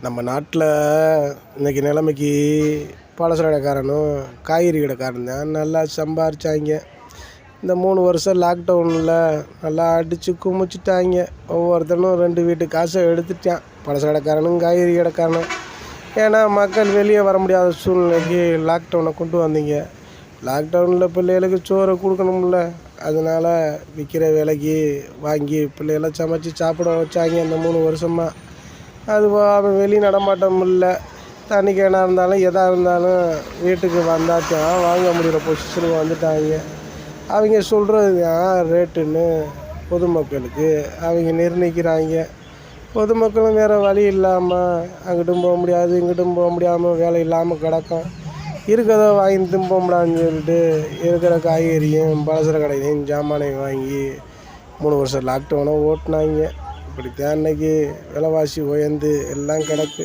நம்ம நாட்டில் இன்றைக்கி நிலைமைக்கு பலசர கடைக்காரனும் காய்கறி கடைக்காரன் தான் நல்லா சம்பாரித்தாங்க. இந்த 3 வருஷம் லாக்டவுனில் நல்லா அடித்து குமிச்சிட்டாங்க. ஒவ்வொருத்தனும் 2 வீட்டு காசை எடுத்துட்டான், பலசர கடைக்காரனும் காய்கறி கடைக்காரனும். ஏன்னா மக்கள் வெளியே வர முடியாத சூழ்நிலைக்கு லாக்டவுனை கொண்டு வந்தீங்க. லாக்டவுனில் பிள்ளைகளுக்கு சோறு கொடுக்கணும்ல, அதனால் விற்கிற விலைக்கு வாங்கி பிள்ளைகளை சமைச்சு சாப்பிட வச்சாங்க இந்த 3 வருஷமாக. அது அவன் வெளி நடமாட்டம் இல்லை. தண்ணி கேனாக இருந்தாலும் எதாக இருந்தாலும் வீட்டுக்கு வந்தாச்சும் வாங்க முடிகிற பொசிஷனுக்கு வந்துட்டாங்க. அவங்க சொல்கிறது தான் ரேட்டுன்னு பொதுமக்களுக்கு அவங்க நிர்ணயிக்கிறாங்க. பொதுமக்களும் வேறு வழி இல்லாமல் அங்கிட்டும் போக முடியாது, இங்கிட்டும் போக முடியாமல் வேலை இல்லாமல் கிடக்கும். இருக்கிறத வாங்கி திம்போம்டான்னு சொல்லிட்டு இருக்கிற காய்கறியும் பலசர கடையிலையும் ஜாமானையும் வாங்கி 3 வருஷம் லாக்டவுனை ஓட்டினாங்க. இப்படித்தான் இன்றைக்கி விலைவாசி உயர்ந்து எல்லாம் கிடக்கு.